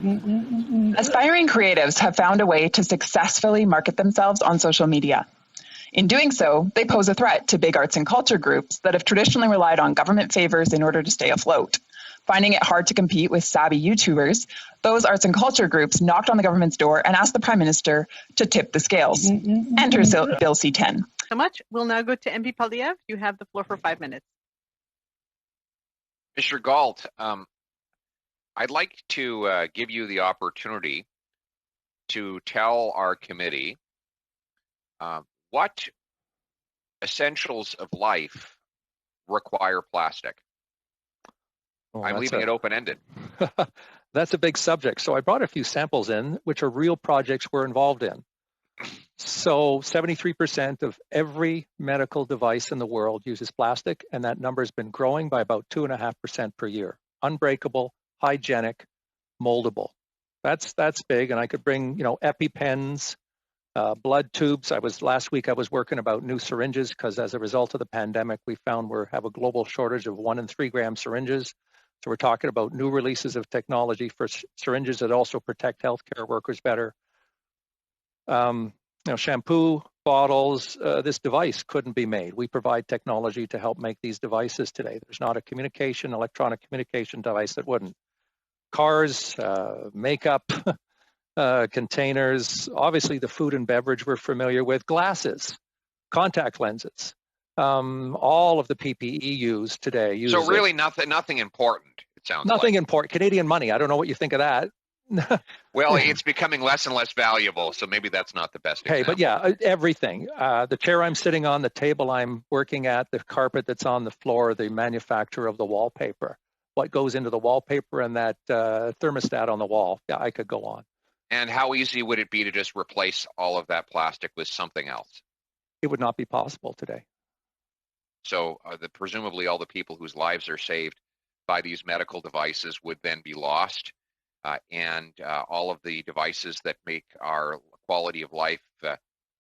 Aspiring creatives have found a way to successfully market themselves on social media. In doing so, they pose a threat to big arts and culture groups that have traditionally relied on government favors in order to stay afloat. Finding it hard to compete with savvy YouTubers, those arts and culture groups knocked on the government's door and asked the Prime Minister to tip the scales. Enter Bill C-10. So much. We'll now go to MP Poilievre. You have the floor for 5 minutes. Mr. Galt, I'd like to give you the opportunity to tell our committee what essentials of life require plastic. Oh, I'm leaving it open-ended. That's a big subject. So I brought a few samples in, which are real projects we're involved in. So 73% of every medical device in the world uses plastic, and that number has been growing by about 2.5% per year. Unbreakable, hygienic, moldable. That's big, and I could bring, EpiPens, blood tubes. Last week I was working about new syringes because as a result of the pandemic, we found we have a global shortage of 1 and 3 gram syringes. So we're talking about new releases of technology for syringes that also protect healthcare workers better. Shampoo bottles, this device couldn't be made. We provide technology to help make these devices today. There's not a electronic communication device that wouldn't. Cars, makeup, containers, obviously the food and beverage we're familiar with, glasses, contact lenses, all of the PPE used today. So really nothing important, it sounds like. Nothing important. Canadian money. I don't know what you think of that. Well, it's becoming less and less valuable, so maybe that's not the best example. Hey, but yeah, everything. The chair I'm sitting on, the table I'm working at, the carpet that's on the floor, the manufacturer of the wallpaper, what goes into the wallpaper and that thermostat on the wall. Yeah, I could go on. And how easy would it be to just replace all of that plastic with something else? It would not be possible today. So presumably all the people whose lives are saved by these medical devices would then be lost. And all of the devices that make our quality of life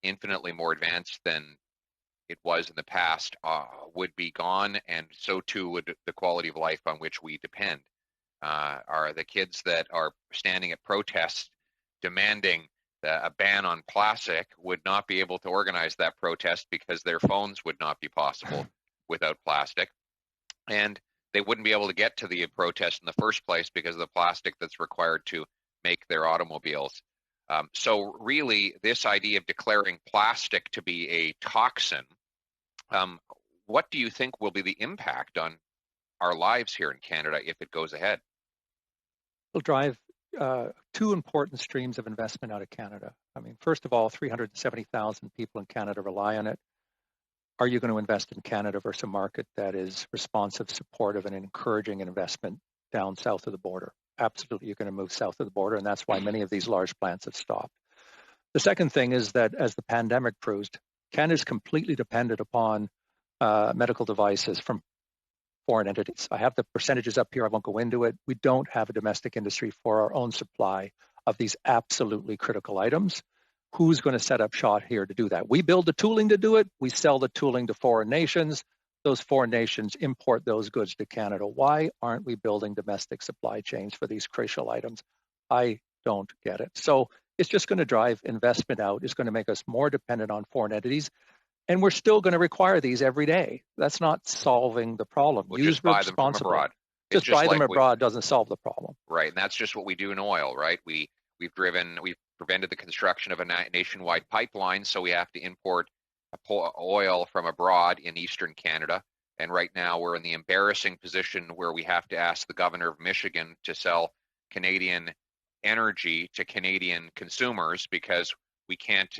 infinitely more advanced than it was in the past would be gone, and so too would the quality of life on which we depend. Are the kids that are standing at protests demanding a ban on plastic would not be able to organize that protest because their phones would not be possible without plastic. And they wouldn't be able to get to the protest in the first place because of the plastic that's required to make their automobiles. So really, this idea of declaring plastic to be a toxin, what do you think will be the impact on our lives here in Canada if it goes ahead? It'll drive 2 important streams of investment out of Canada. I mean, first of all, 370,000 people in Canada rely on it. Are you going to invest in Canada versus a market that is responsive, supportive, and encouraging investment down south of the border? Absolutely, you're going to move south of the border, and that's why many of these large plants have stopped. The second thing is that, as the pandemic proved, Canada is completely dependent upon medical devices from foreign entities. I have the percentages up here. I won't go into it. We don't have a domestic industry for our own supply of these absolutely critical items. Who's going to set up shop here to do that? We build the tooling to do it. We sell the tooling to foreign nations. Those foreign nations import those goods to Canada. Why aren't we building domestic supply chains for these crucial items? I don't get it. So it's just going to drive investment out. It's going to make us more dependent on foreign entities. And we're still going to require these every day. That's not solving the problem. We'll just buy them from abroad. Just buy them abroad doesn't solve the problem. Right, and that's just what we do in oil, right? We've prevented the construction of a nationwide pipeline, so we have to import oil from abroad in eastern Canada. And right now we're in the embarrassing position where we have to ask the governor of Michigan to sell Canadian energy to Canadian consumers because we can't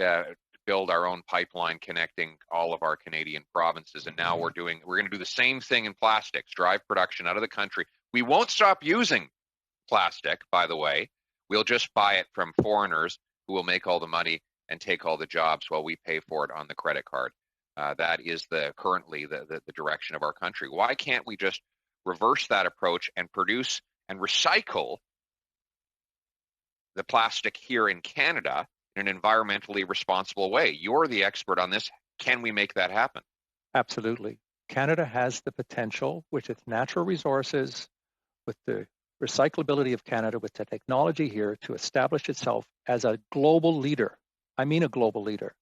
build our own pipeline connecting all of our Canadian provinces. And now we're going to do the same thing in plastics, drive production out of the country. We won't stop using plastic, by the way. We'll just buy it from foreigners who will make all the money and take all the jobs while we pay for it on the credit card. That is currently the direction of our country. Why can't we just reverse that approach and produce and recycle the plastic here in Canada in an environmentally responsible way? You're the expert on this. Can we make that happen? Absolutely. Canada has the potential with its natural resources, with the recyclability of Canada with the technology here to establish itself as a global leader. I mean a global leader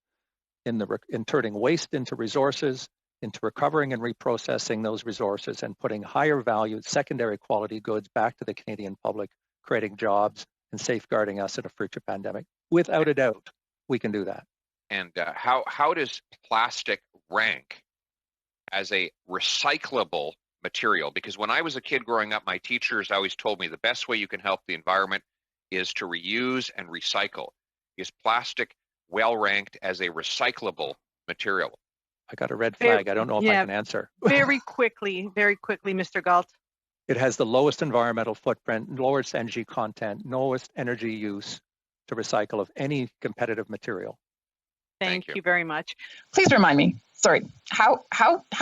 in turning waste into resources, into recovering and reprocessing those resources and putting higher value, secondary quality goods back to the Canadian public, creating jobs and safeguarding us in a future pandemic. Without a doubt, we can do that. And how does plastic rank as a recyclable material? Because when I was a kid growing up, my teachers always told me the best way you can help the environment is to reuse and recycle. Is plastic well ranked as a recyclable material? I got a red flag. I don't know if I can answer. Very quickly, Mr. Galt. It has the lowest environmental footprint, lowest energy content, lowest energy use to recycle of any competitive material. Thank you very much. Please remind me. Sorry. How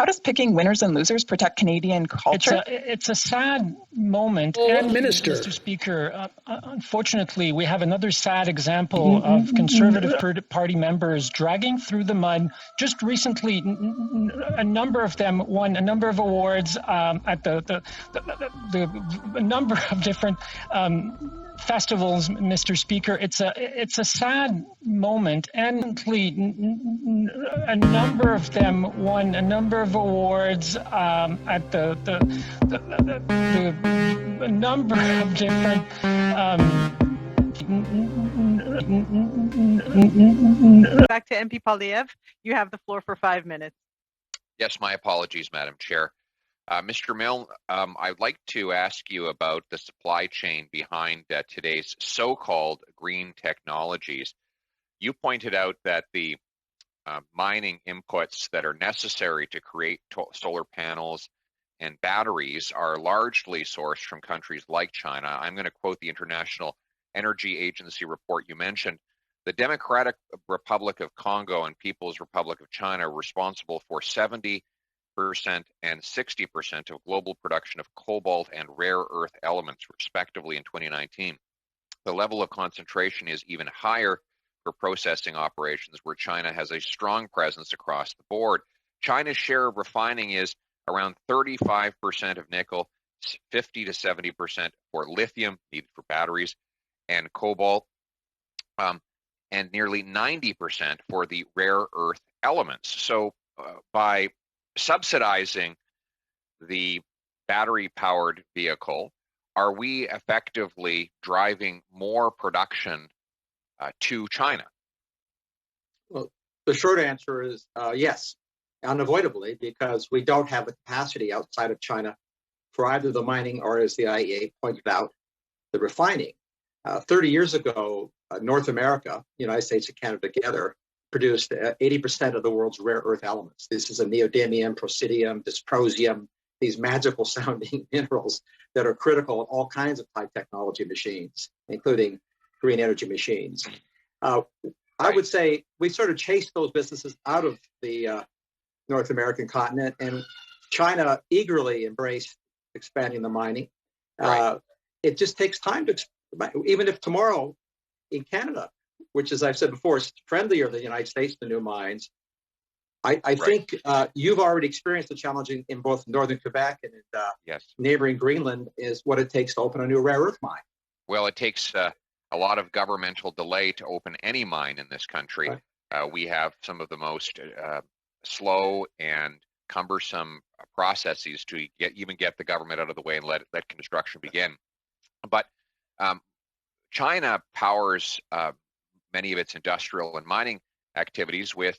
does picking winners and losers protect Canadian culture? It's a sad moment. And Minister. Mr. Speaker, unfortunately, we have another sad example of Conservative Party members dragging through the mud. Just recently, a number of them won a number of awards at the number of different festivals, Mr. Speaker. It's a sad moment, and a number of them won a number of awards at the number of different. Back to MP Poilievre. You have the floor for 5 minutes. Yes, my apologies, Madam Chair. Mr. Milne, I'd like to ask you about the supply chain behind today's so-called green technologies. You pointed out that the mining inputs that are necessary to create solar panels and batteries are largely sourced from countries like China. I'm going to quote the International Energy Agency report you mentioned. The Democratic Republic of Congo and People's Republic of China are responsible for 70% and 60% of global production of cobalt and rare earth elements, respectively, in 2019. The level of concentration is even higher for processing operations, where China has a strong presence across the board. China's share of refining is around 35% of nickel, 50 to 70% for lithium needed for batteries and cobalt, and nearly 90% for the rare earth elements. So by subsidizing the battery-powered vehicle, are we effectively driving more production to China? Well, the short answer is yes, unavoidably, because we don't have the capacity outside of China for either the mining or, as the IEA pointed out, the refining. 30 years ago, North America, United States and Canada together, produced 80% of the world's rare earth elements. This is a neodymium, praseodymium, dysprosium, these magical sounding minerals that are critical in all kinds of high technology machines, including green energy machines. I would say we sort of chased those businesses out of the North American continent, and China eagerly embraced expanding the mining. It just takes time to, even if tomorrow in Canada, which, as I've said before, is friendlier than the United States to new mines, I think you've already experienced the challenge in both northern Quebec and in neighboring Greenland, is what it takes to open a new rare earth mine. Well, it takes a lot of governmental delay to open any mine in this country. We have some of the most slow and cumbersome processes to get the government out of the way and let construction begin. But China powers many of its industrial and mining activities with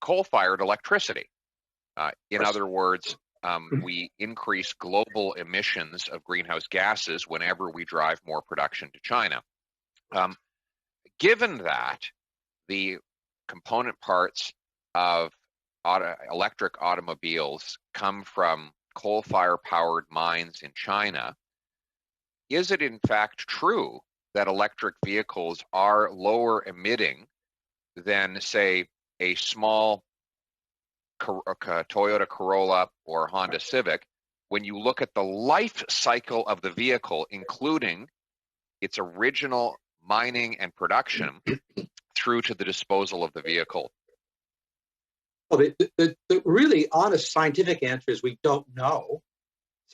coal-fired electricity. In other words, we increase global emissions of greenhouse gases whenever we drive more production to China. Given that the component parts of electric automobiles come from coal-fire powered mines in China, is it in fact true that electric vehicles are lower emitting than, say, a small Toyota Corolla or Honda Civic when you look at the life cycle of the vehicle, including its original mining and production through to the disposal of the vehicle? Well, the really honest scientific answer is we don't know.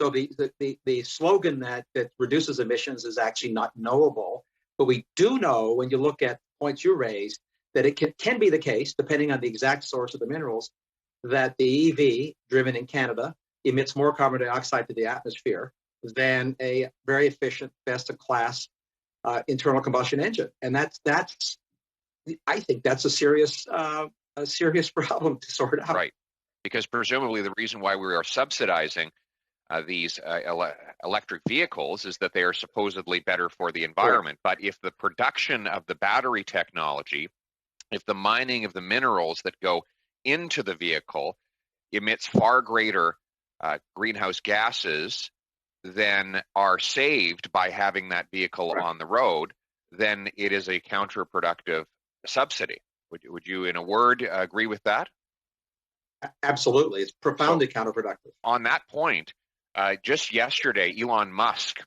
So the slogan that reduces emissions is actually not knowable. But we do know, when you look at points you raised, that it can be the case, depending on the exact source of the minerals, that the EV driven in Canada emits more carbon dioxide to the atmosphere than a very efficient, best-of-class internal combustion engine. And I think that's a serious problem to sort out. Right, because presumably the reason why we are subsidizing these electric vehicles is that they are supposedly better for the environment. Right. But if the production of the battery technology, if the mining of the minerals that go into the vehicle emits far greater greenhouse gases than are saved by having that vehicle on the road, then it is a counterproductive subsidy. Would you, in a word, agree with that? Absolutely. It's profoundly counterproductive. On that point, just yesterday, Elon Musk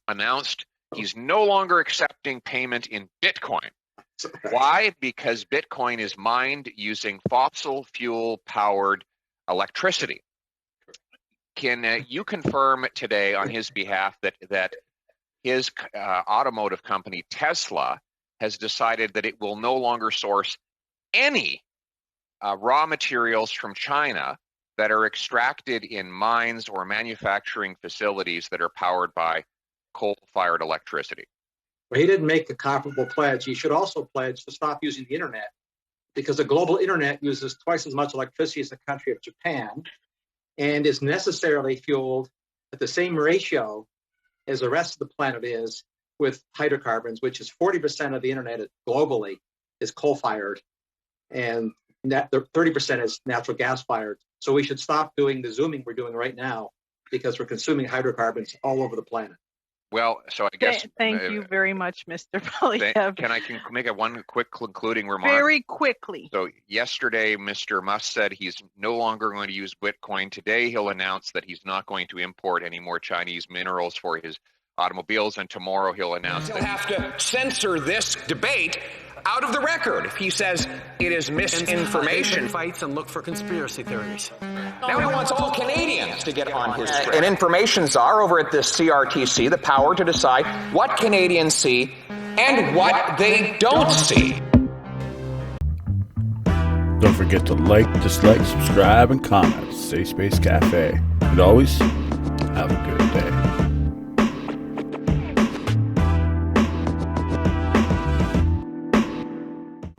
announced he's no longer accepting payment in Bitcoin. Why? Because Bitcoin is mined using fossil fuel powered electricity. Can you confirm today on his behalf that his automotive company, Tesla, has decided that it will no longer source any raw materials from China that are extracted in mines or manufacturing facilities that are powered by coal-fired electricity? Well, he didn't make a comparable pledge. He should also pledge to stop using the internet, because the global internet uses twice as much electricity as the country of Japan and is necessarily fueled at the same ratio as the rest of the planet is with hydrocarbons, which is 40% of the internet globally is coal-fired, and 30% is natural gas-fired. So we should stop doing the zooming we're doing right now, because we're consuming hydrocarbons all over the planet. Well, so I guess... Thank you very much, Mr. Poilievre. Can I make one quick concluding remark? Very quickly. So yesterday, Mr. Musk said he's no longer going to use Bitcoin. Today, he'll announce that he's not going to import any more Chinese minerals for his automobiles. And tomorrow, he'll announce that he'll have to censor this debate out of the record if he says it is misinformation. Fights and look for conspiracy theories. Now he wants all Canadians to get on his train. An information czar over at the CRTC, the power to decide what Canadians see and what they don't see. Don't forget to like, dislike, subscribe, and comment. Safe Space Cafe. And always, have a good day.